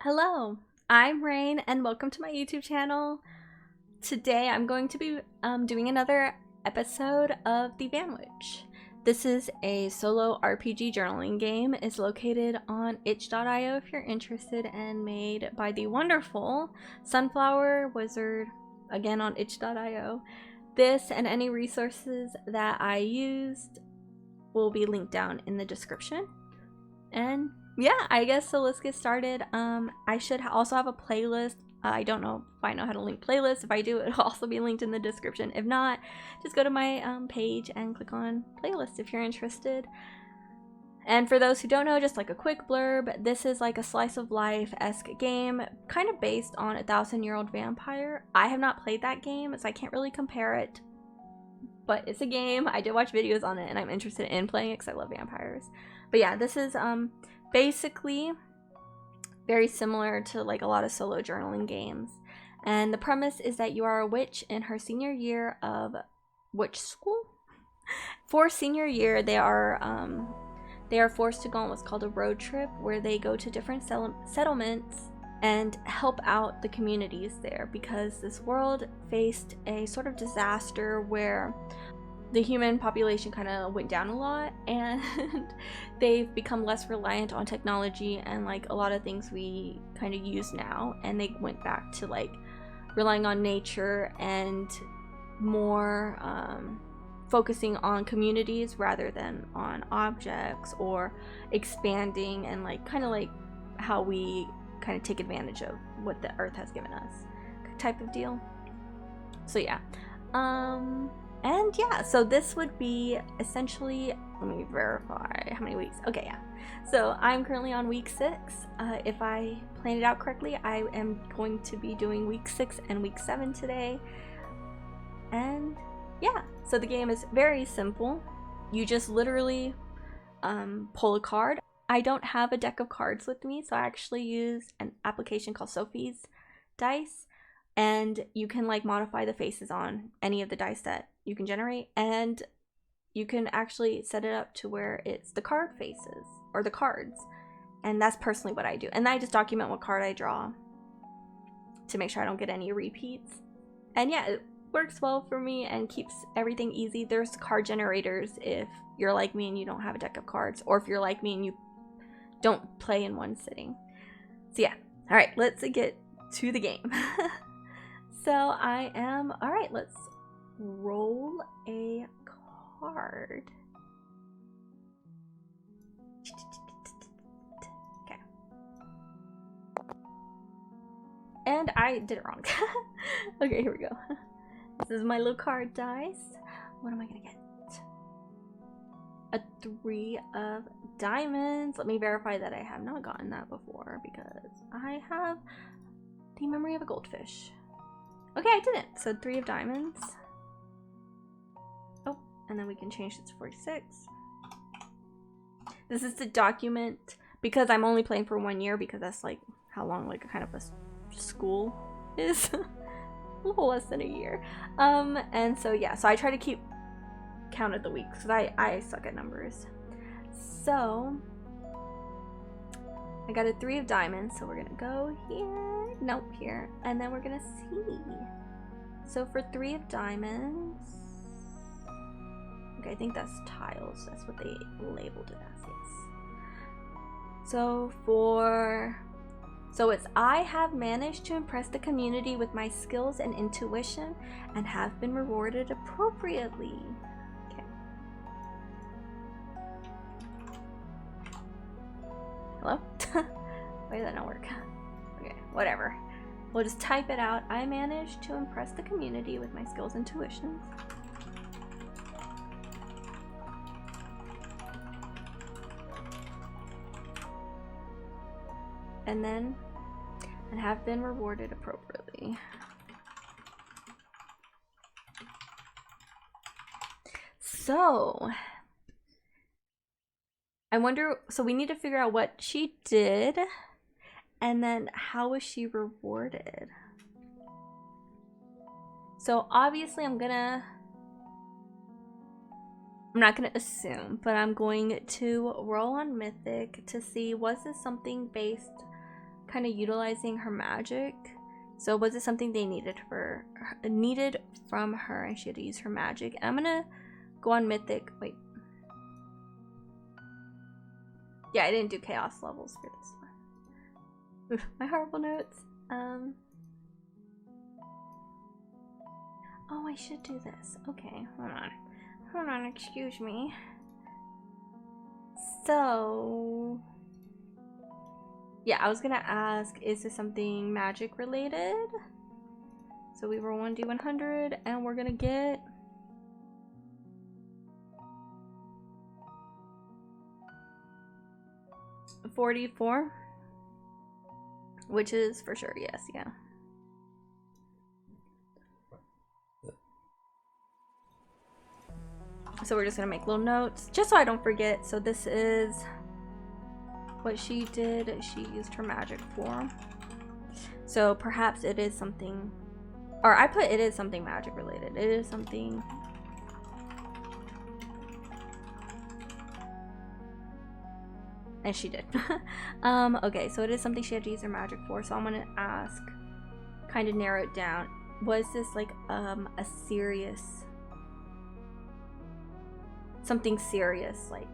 Hello, I'm Rain and welcome to my YouTube channel. Today I'm going to be doing another episode of The Vanwich. This is a solo RPG journaling game. It's located on itch.io if you're interested, and made by the wonderful Sunflower Wizard, again on itch.io. This and any resources that I used will be linked down in the description. And yeah, I guess so. Let's get started. I should also have a playlist. I don't know if I know how to link playlists. If I do, it'll also be linked in the description. If not, just go to my page and click on playlist if you're interested. And for those who don't know, just like a quick blurb, this is like a slice of life-esque game, kind of based on A 1,000-Year-Old Vampire. I have not played that game, so I can't really compare it, but it's a game. I did watch videos on it, and I'm interested in playing it because I love vampires. But yeah, this is basically very similar to like a lot of solo journaling games. And the premise is that you are a witch in her senior year of witch school. For senior year, they are forced to go on what's called a road trip, where they go to different settlements and help out the communities there, because this world faced a sort of disaster where the human population kind of went down a lot, and they've become less reliant on technology and like a lot of things we kind of use now, and they went back to like relying on nature and more focusing on communities rather than on objects, or expanding and like kind of like how we kind of take advantage of what the earth has given us type of deal. So yeah, and yeah, so this would be essentially, let me verify how many weeks. Okay, yeah. So I'm currently on week 6. If I planned it out correctly, I am going to be doing week 6 and week 7 today. And yeah, so the game is very simple. You just literally pull a card. I don't have a deck of cards with me, so I actually use an application called Sophie's Dice. And you can like modify the faces on any of the dice that you can generate, and you can actually set it up to where it's the card faces or the cards. And that's personally what I do. And I just document what card I draw to make sure I don't get any repeats. And yeah, it works well for me and keeps everything easy. There's card generators if you're like me and you don't have a deck of cards, or if you're like me and you don't play in one sitting. So yeah, all right, let's get to the game. So I am, all right, let's roll a card. Okay. And I did it wrong. Okay, here we go. This is my little card dice. What am I gonna get? A 3 of diamonds. Let me verify that I have not gotten that before, because I have the memory of a goldfish. Okay, I didn't. So 3 of diamonds. Oh, and then we can change it to 46. This is to document, because I'm only playing for 1 year, because that's like how long like kind of a school is. A little less than a year. And so yeah, so I try to keep count of the weeks, because I suck at numbers. So I got a 3 of diamonds, so we're gonna go here. Nope, here. And then we're gonna see. So for 3 of diamonds, okay, I think that's tiles. That's what they labeled it as, yes. So it's I have managed to impress the community with my skills and intuition and have been rewarded appropriately. Okay. Hello? Why did that not work? Okay, whatever. We'll just type it out. I managed to impress the community with my skills and tuitions. And then, and have been rewarded appropriately. So, I wonder, so we need to figure out what she did, and then how was she rewarded? So obviously I'm not gonna assume, but I'm going to roll on Mythic to see, was this something based kind of utilizing her magic. So was it something they needed from her and she had to use her magic? And I'm gonna go on mythic. Wait. Yeah, I didn't do chaos levels for this one. Oof, my horrible notes. Oh, I should do this. Okay, hold on. Hold on, excuse me. So, yeah, I was gonna ask, is this something magic related? So we roll 1d100 and we're gonna get $44, which is for sure yes. Yeah. So we're just gonna make little notes just so I don't forget. So this is what she did. She used her magic for. So perhaps it is something, or I put it is something magic related. It is something. And she did. Okay, so it is something she had to use her magic for. So I'm gonna ask, kind of narrow it down. Was this like a serious, something serious, like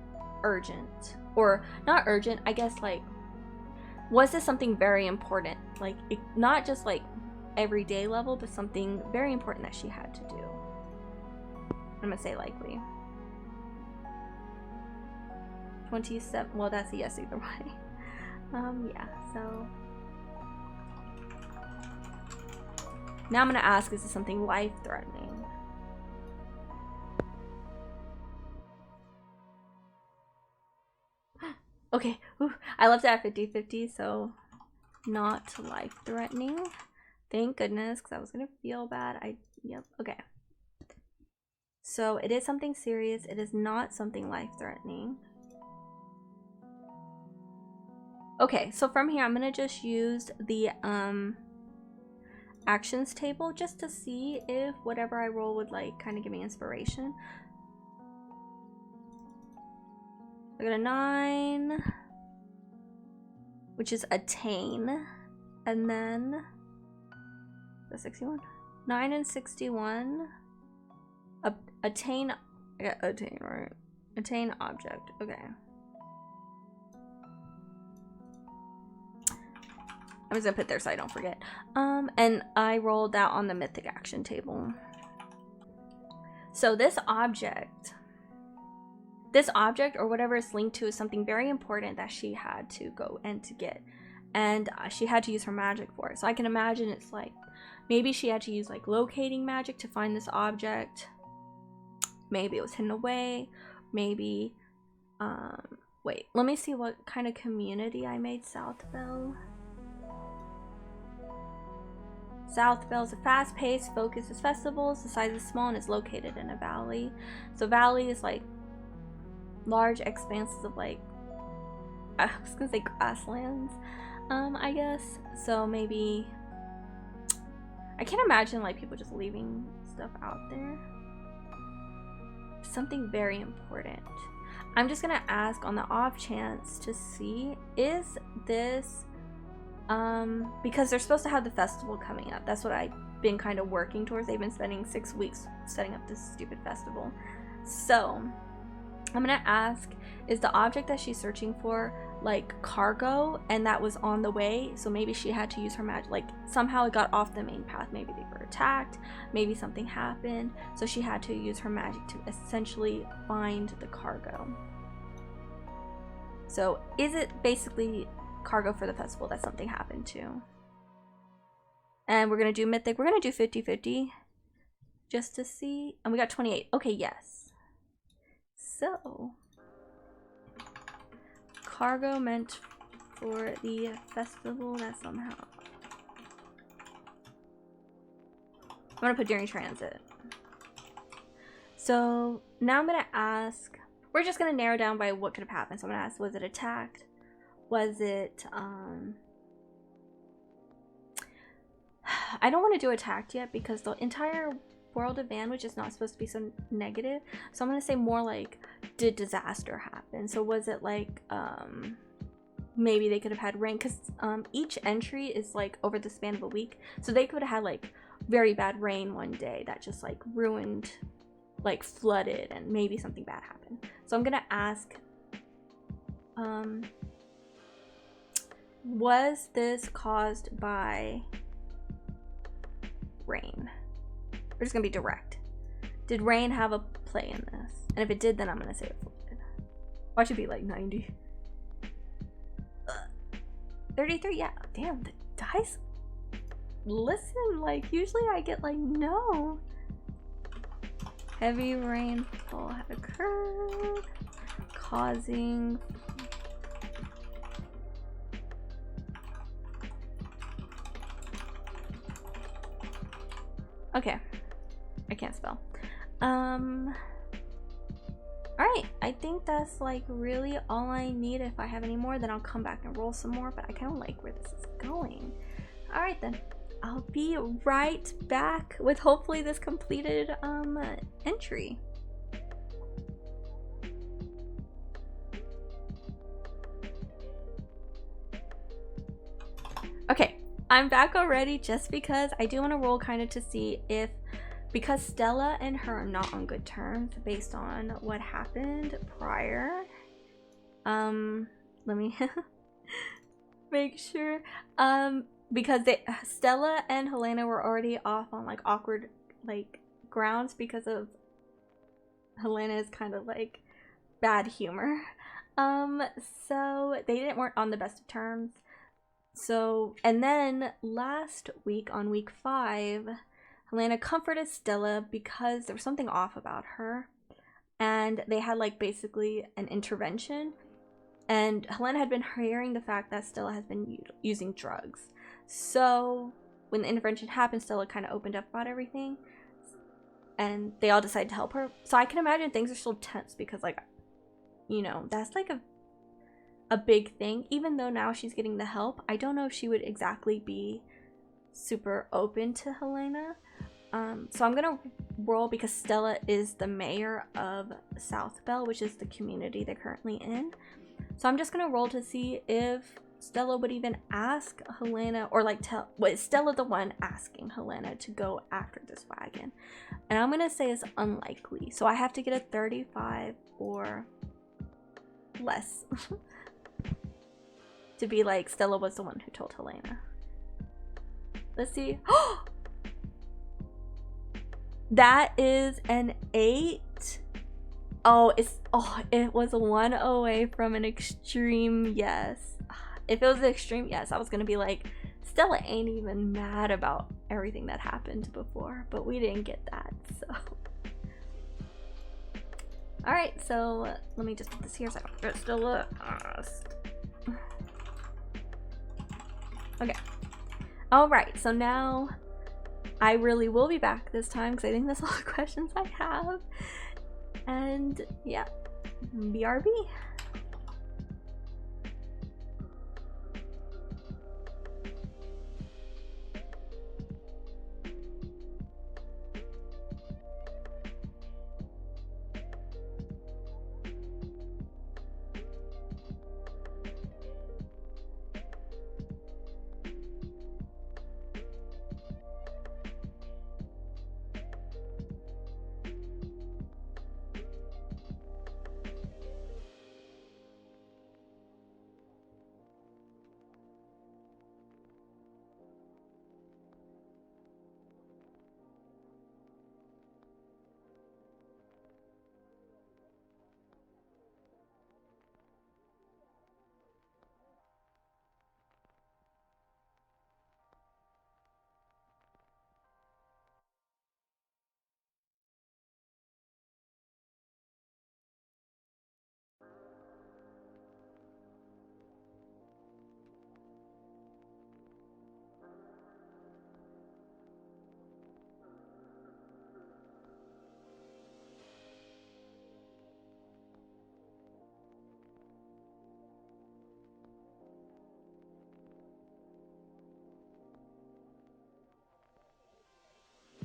urgent, or not urgent, I guess, like, was this something very important, like not just like everyday level, but something very important that she had to do? I'm gonna say likely. 27, well, that's a yes either way. Yeah, so now I'm gonna ask, is this something life-threatening? Okay, ooh, I left it at 50-50, so not life-threatening. Thank goodness, because I was gonna feel bad. Yep, okay. So it is something serious. It is not something life-threatening. Okay, so from here, I'm gonna just use the actions table just to see if whatever I roll would like kind of give me inspiration. I got a 9, which is attain, and then the 61, 9 and 61. Attain, yeah, attain, right? Attain object. Okay. I'm just gonna put there so I don't forget. And I rolled that on the mythic action table. So this object or whatever it's linked to is something very important that she had to go and to get, and she had to use her magic for it. So I can imagine it's like maybe she had to use like locating magic to find this object. Maybe it was hidden away. Maybe wait, let me see what kind of community I made. Southbell. Southbell is a fast-paced, focused festival. The size is small and is located in a valley. So valley is like large expanses of, like, I was gonna say grasslands, I guess. So maybe, I can't imagine like people just leaving stuff out there. Something very important. I'm just gonna ask on the off chance to see, is this because they're supposed to have the festival coming up. That's what I've been kind of working towards. They've been spending 6 weeks setting up this stupid festival. So I'm gonna ask, is the object that she's searching for like cargo and that was on the way? So maybe she had to use her magic, like somehow it got off the main path. Maybe they were attacked, maybe something happened, so she had to use her magic to essentially find the cargo. So is it basically cargo for the festival that something happened to? And we're gonna do mythic. We're gonna do 50-50 just to see. And we got 28. Okay, yes. So cargo meant for the festival that somehow, I'm gonna put during transit. So now I'm gonna ask, we're just gonna narrow down by what could have happened. So I'm gonna ask, was it attacked? Was it I don't want to do attacked yet because the entire world of Vanwich is not supposed to be so negative. So I'm gonna say more like, did disaster happen? So was it like maybe they could have had rain, because each entry is like over the span of a week, so they could have had like very bad rain one day that just like ruined, like flooded, and maybe something bad happened. So I'm gonna ask, was this caused by rain? We're just gonna be direct. Did rain have a play in this? And if it did, then I'm gonna say it flooded. Why should be like 90? 33, yeah. Damn, the dice. Listen, like usually I get like no. Heavy rainfall had occurred, causing okay. I can't spell. Alright, I think that's like really all I need. If I have any more, then I'll come back and roll some more, but I kind of like where this is going. Alright then, I'll be right back with hopefully this completed entry. Okay, I'm back already just because I do want to roll kind of to see if, because Stella and her are not on good terms based on what happened prior. Let me make sure. Because Stella and Helena were already off on like awkward like grounds because of Helena's kind of like bad humor. So they weren't on the best of terms. So, and then last week on week 5, Helena comforted Stella because there was something off about her, and they had like basically an intervention, and Helena had been hearing the fact that Stella has been using drugs. So when the intervention happened, Stella kind of opened up about everything, and they all decided to help her. So I can imagine things are still tense because, like, you know, that's like a big thing. Even though now she's getting the help, I don't know if she would exactly be super open to Helena. So I'm gonna roll because Stella is the mayor of Southbell, which is the community they're currently in. So I'm just gonna roll to see if Stella would even ask Helena, or like is Stella the one asking Helena to go after this wagon? And I'm gonna say it's unlikely. So I have to get a 35 or less to be like Stella was the one who told Helena. Let's see. That is an 8. Oh, it was one away from an extreme yes. If it was an extreme yes, I was gonna be like, Stella ain't even mad about everything that happened before, but we didn't get that, so. Alright, so let me just put this here so I don't forget Stella. Okay. Alright, so now I really will be back this time because I think that's all the questions I have. And yeah, BRB.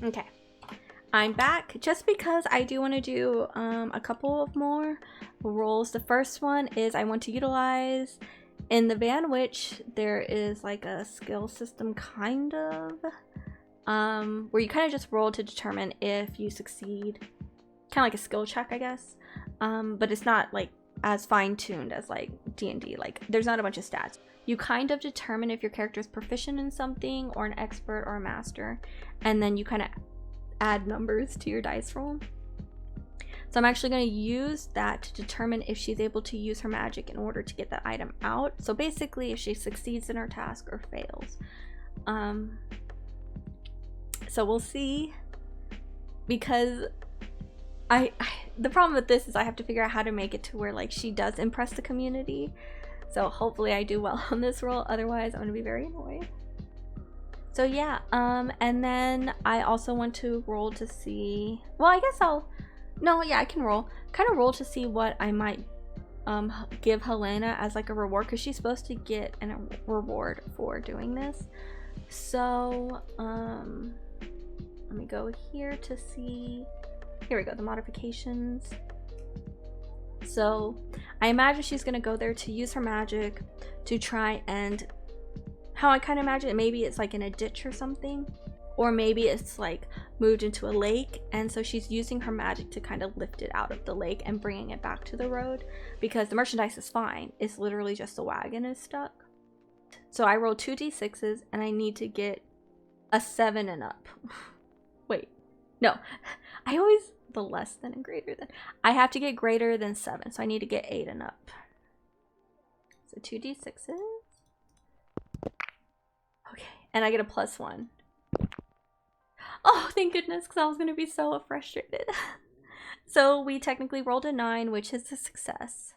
Okay, I'm back just because I do want to do a couple of more rolls. The first one is I want to utilize in the Vanwich, there is like a skill system kind of, where you kind of just roll to determine if you succeed. Kind of like a skill check, I guess. But it's not like as fine-tuned as like D&D. Like there's not a bunch of stats. You kind of determine if your character is proficient in something or an expert or a master, and then you kind of add numbers to your dice roll. So I'm actually going to use that to determine if she's able to use her magic in order to get that item out. So basically if she succeeds in her task or fails. So we'll see, because the problem with this is I have to figure out how to make it to where like she does impress the community. So hopefully I do well on this roll, otherwise I'm going to be very annoyed. So yeah, and then I also want to roll to see, well, I guess I can roll, kind of roll to see what I might give Helena as like a reward, because she's supposed to get a reward for doing this. So let me go here to see, here we go, the modifications. So I imagine she's gonna go there to use her magic to try and, how I kind of imagine it, maybe it's like in a ditch or something, or maybe it's like moved into a lake, and so she's using her magic to kind of lift it out of the lake and bringing it back to the road, because the merchandise is fine, it's literally just the wagon is stuck. So I rolled 2d6s and I need to get a 7 and up. Wait, no, I always, the less than and greater than, I have to get greater than 7, so I need to get 8 and up. So 2d6s. Okay, and I get a +1. Oh, thank goodness, because I was going to be so frustrated. So we technically rolled a 9, which is a success.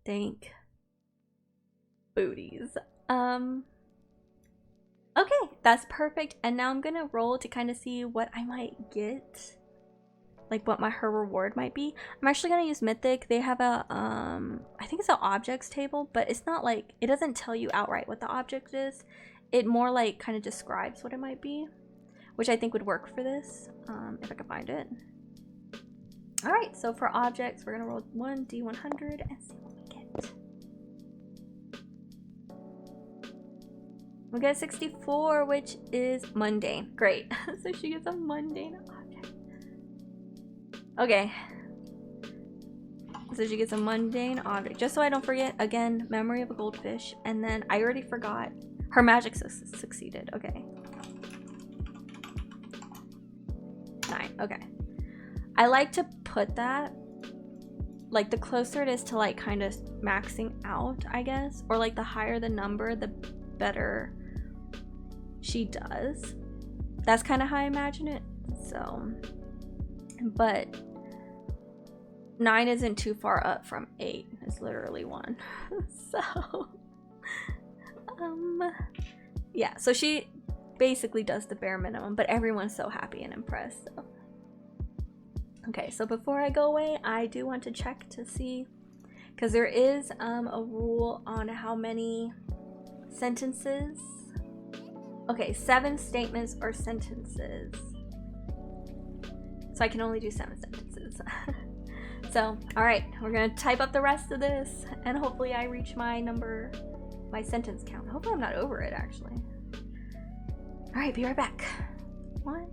Thank booties. Okay, that's perfect. And now I'm going to roll to kind of see what I might get. Like what her reward might be. I'm actually going to use Mythic. They have a, I think it's an objects table, but it's not like, it doesn't tell you outright what the object is. It more like kind of describes what it might be, which I think would work for this, if I can find it. All right, so for objects, we're gonna roll 1d100 and see what we get. We get 64, which is mundane. Great. So she gets a mundane object. Okay. So she gets a mundane object. Just so I don't forget, again, memory of a goldfish. And then I already forgot. Her magic succeeded. Okay. 9. Okay. I like to put that, like, the closer it is to like kind of maxing out, I guess, or like the higher the number, the better she does. That's kind of how I imagine it. So, but 9 isn't too far up from 8. It's literally 1. So yeah, so she basically does the bare minimum, but everyone's so happy and impressed. So. Okay, so before I go away, I do want to check to see, because there is a rule on how many sentences. Okay, 7 statements or sentences. So I can only do 7 sentences. So, all right, we're gonna type up the rest of this, and hopefully I reach my sentence count. Hopefully I'm not over it, actually. All right, be right back. 1.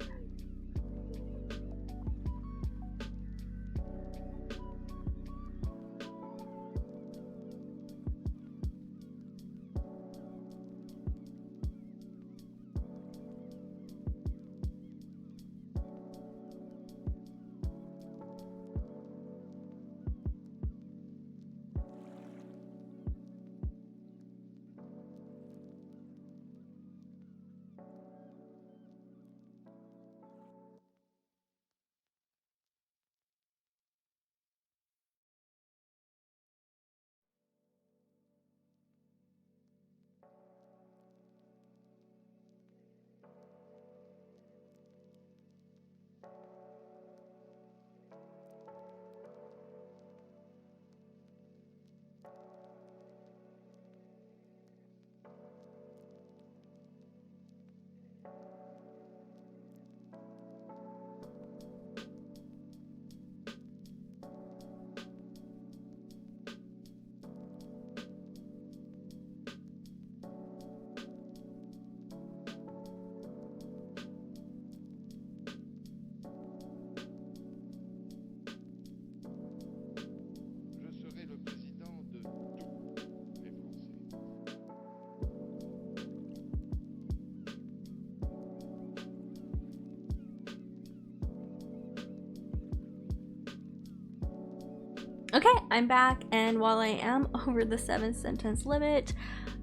Okay, I'm back, and while I am over the 7-sentence limit,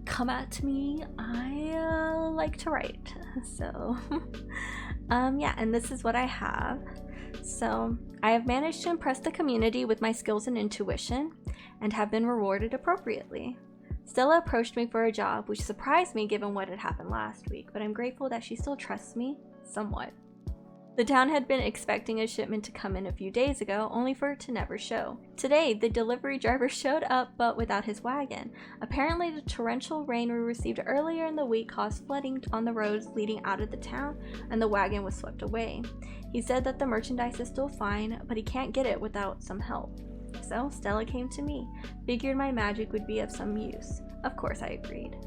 come at me. I like to write, so yeah, and this is what I have. So I have managed to impress the community with my skills and intuition, and have been rewarded appropriately. Stella approached me for a job, which surprised me given what had happened last week, but I'm grateful that she still trusts me somewhat. The town had been expecting a shipment to come in a few days ago, only for it to never show. Today, the delivery driver showed up, but without his wagon. Apparently, the torrential rain we received earlier in the week caused flooding on the roads leading out of the town, and the wagon was swept away. He said that the merchandise is still fine, but he can't get it without some help. So, Stella came to me. Figured my magic would be of some use. Of course, I agreed.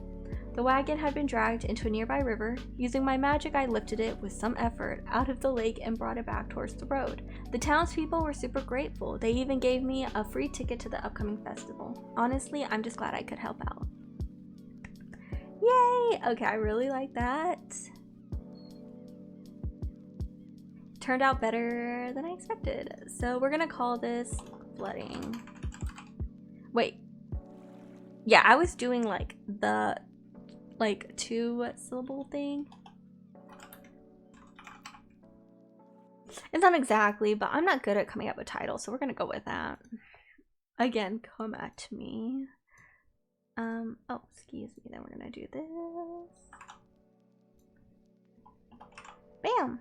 The wagon had been dragged into a nearby river. Using my magic, I lifted it with some effort out of the lake and brought it back towards the road. The townspeople were super grateful. They even gave me a free ticket to the upcoming festival. Honestly, I'm just glad I could help out. Yay! Okay, I really like that. Turned out better than I expected. So we're gonna call this flooding. Wait. Yeah, I was doing like the 2-syllable thing. It's not exactly, but I'm not good at coming up with titles, so we're gonna go with that. Again, come at me. Oh, excuse me, then we're gonna do this. Bam!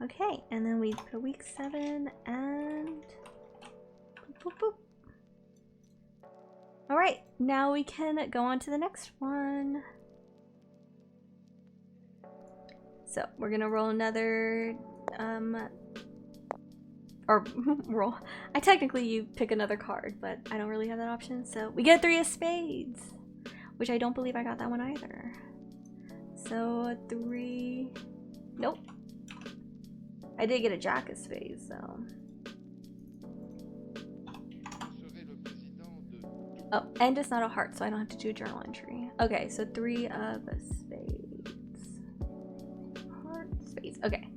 Okay, and then we go week 7 and boop, boop, boop. All right, now we can go on to the next one. So we're gonna roll another, or roll. You pick another card, but I don't really have that option. So we get 3 of spades, which I don't believe I got that one either. So 3, nope. I did get a jack of spades though. Oh, and it's not a heart, so I don't have to do a journal entry. Okay, so 3 of spades. Heart, spades. Okay.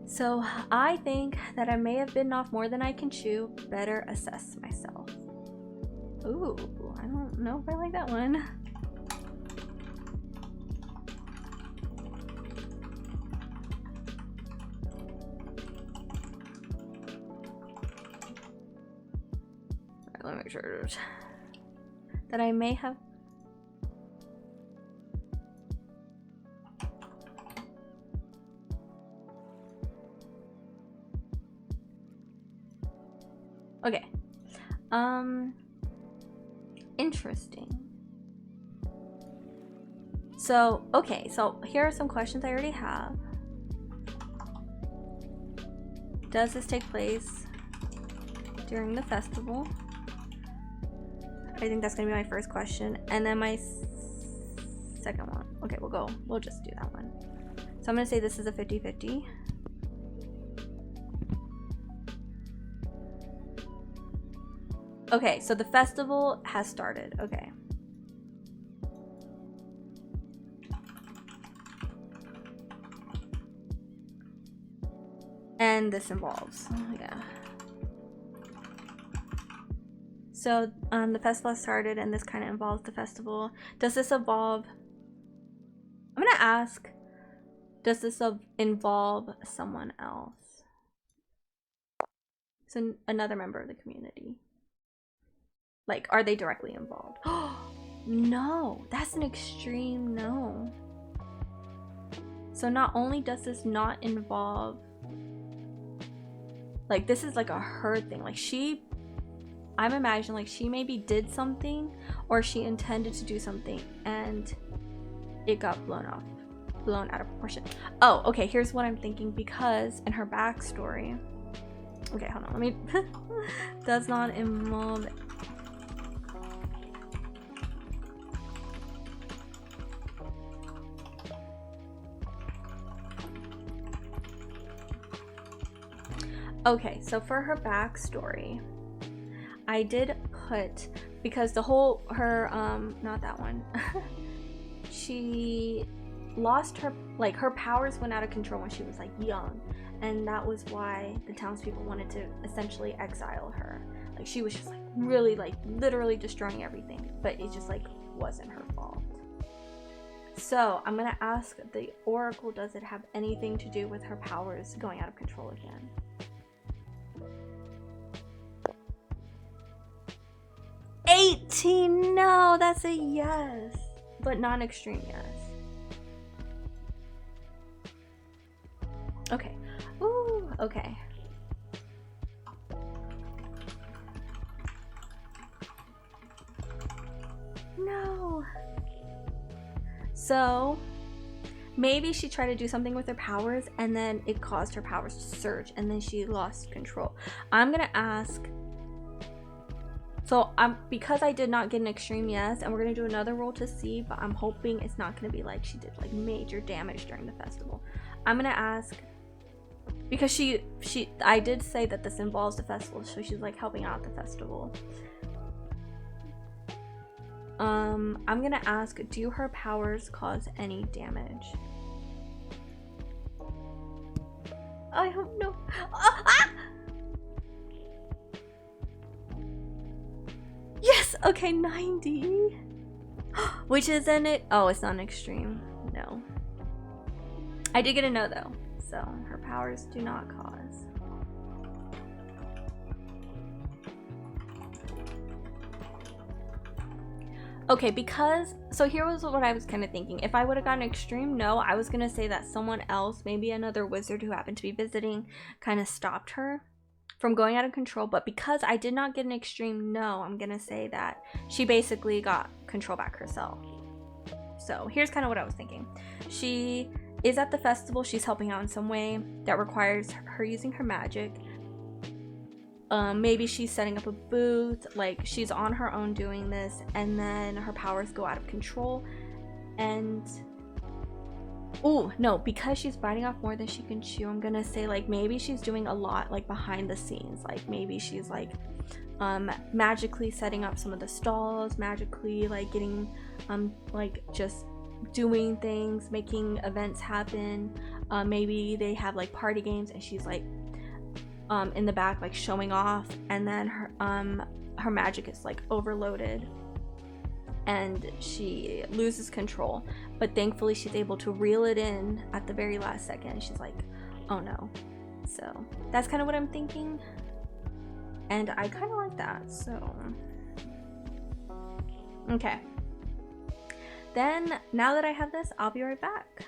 So I think that I may have bitten off more than I can chew. Better assess myself. Ooh, I don't know if I like that one. Alright, let me make sure that I may have. Okay. Interesting. So, okay, so here are some questions I already have. Does this take place during the festival? I think that's gonna be my first question. And then my second one. Okay, we'll just do that one. So I'm gonna say this is a 50-50. Okay, so the festival has started. Okay. And this involves, yeah. So the festival has started and this kind of involves the festival. Does this involve, I'm gonna ask, does this involve someone else? So another member of the community. Like, are they directly involved? No, that's an extreme no. So not only does this not involve, like, this is like a her thing. Like, I'm imagining like she maybe did something or she intended to do something and it got blown out of proportion. Oh, okay, here's what I'm thinking, because in her backstory, okay, hold on, let me does not involve. Okay, so for her backstory, I did put, because the whole, her, not that one, she lost her, like her powers went out of control when she was like young, and that was why the townspeople wanted to essentially exile her. Like she was just like really like literally destroying everything, but it just like wasn't her fault. So I'm gonna ask the Oracle, does it have anything to do with her powers going out of control again? $18, no, that's a yes, but not an extreme yes. Okay. Ooh, okay. No. So maybe she tried to do something with her powers and then it caused her powers to surge and then she lost control. I'm gonna ask, so because I did not get an extreme yes, and we're gonna do another roll to see, but I'm hoping it's not gonna be like she did like major damage during the festival. I'm gonna ask, because I did say that this involves the festival, so she's like helping out the festival. I'm gonna ask, do her powers cause any damage? I don't know. Yes, okay, 90. Which isn't it? Oh, it's not an extreme. No. I did get a no though, so her powers do not cause. Okay, because, so here was what I was kind of thinking. If I would have gotten extreme no, I was gonna say that someone else, maybe another wizard who happened to be visiting, kind of stopped her from going out of control. But because I did not get an extreme no, I'm gonna say that she basically got control back herself. So here's kind of what I was thinking. She is at the festival, she's helping out in some way that requires her using her magic. Maybe she's setting up a booth, like she's on her own doing this, and then her powers go out of control. And oh no, because she's biting off more than she can chew, I'm gonna say like maybe she's doing a lot like behind the scenes. Like maybe she's like magically setting up some of the stalls, magically like getting like just doing things, making events happen. Maybe they have like party games and she's like in the back like showing off, and then her magic is like overloaded and she loses control, but thankfully she's able to reel it in at the very last second. She's like, oh no. So that's kind of what I'm thinking, and I kind of like that. So okay, then now that I have this, I'll be right back.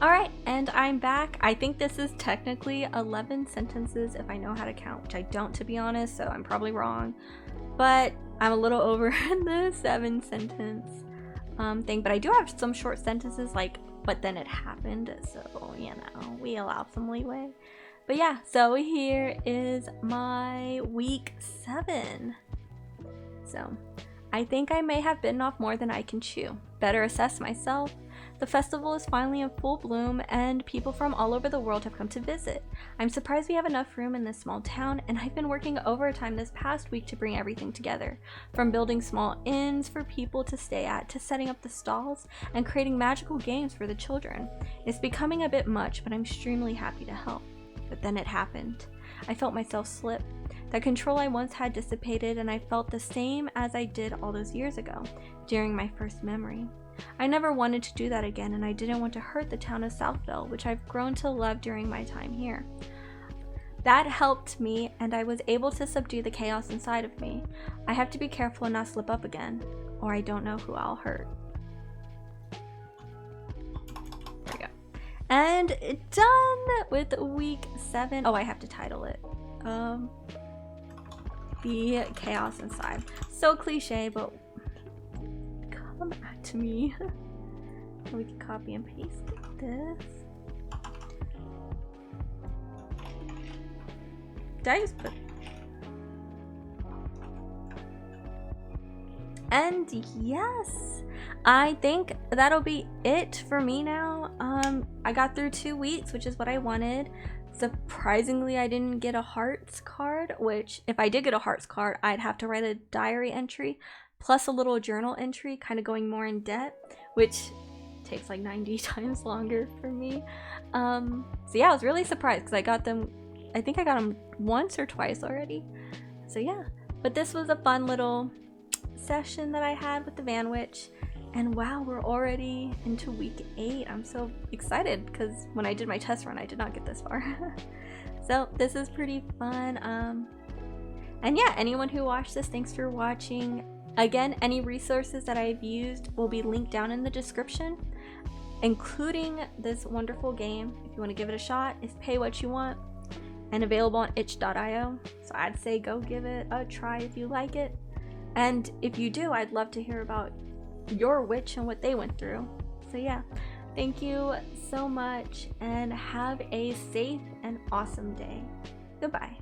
Alright, and I'm back. I think this is technically 11 sentences if I know how to count, which I don't, to be honest, so I'm probably wrong. But I'm a little over the 7 sentence thing, but I do have some short sentences like, but then it happened, so you know, we allow some leeway. But yeah, so here is my week 7. So I think I may have bitten off more than I can chew. Better assess myself. The festival is finally in full bloom and people from all over the world have come to visit. I'm surprised we have enough room in this small town, and I've been working overtime this past week to bring everything together. From building small inns for people to stay at, to setting up the stalls, and creating magical games for the children. It's becoming a bit much, but I'm extremely happy to help. But then it happened. I felt myself slip. That control I once had dissipated, and I felt the same as I did all those years ago, during my first memory. I never wanted to do that again, and I didn't want to hurt the town of Southbell, which I've grown to love during my time here. That helped me, and I was able to subdue the chaos inside of me. I have to be careful and not slip up again, or I don't know who I'll hurt. There we go. And done with week 7. Oh, I have to title it. The chaos inside. So cliche, but come back to me. We can copy and paste this. Did I just put? And yes, I think that'll be it for me now. I got through 2 weeks, which is what I wanted. Surprisingly, I didn't get a hearts card, which if I did get a hearts card, I'd have to write a diary entry plus a little journal entry, kind of going more in depth, which takes like 90 times longer for me. So yeah, I was really surprised because I got them, I think I got them once or twice already. So yeah, but this was a fun little session that I had with the Van Witch. And wow, we're already into week 8. I'm so excited because when I did my test run, I did not get this far. So this is pretty fun. And yeah, anyone who watched this, thanks for watching. Again, any resources that I've used will be linked down in the description, including this wonderful game. If you want to give it a shot, it's pay what you want and available on itch.io. So I'd say go give it a try if you like it. And if you do, I'd love to hear about your witch and what they went through. So yeah, thank you so much and have a safe and awesome day. Goodbye.